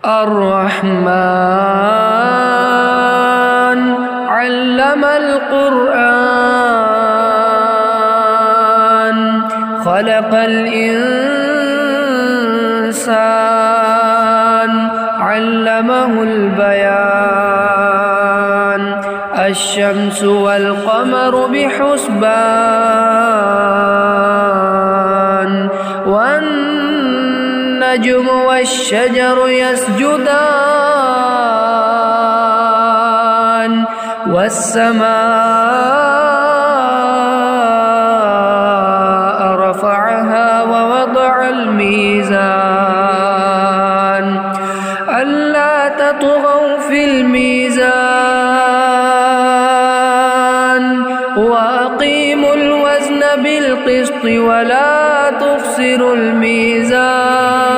الرحمن علم القرآن خلق الإنسان علمه البيان الشمس والقمر بحسبان والنجم والشجر يسجدان والسماء رفعها ووضع الميزان ألا تطغوا في الميزان وأقيموا الوزن بالقسط ولا تخسروا الميزان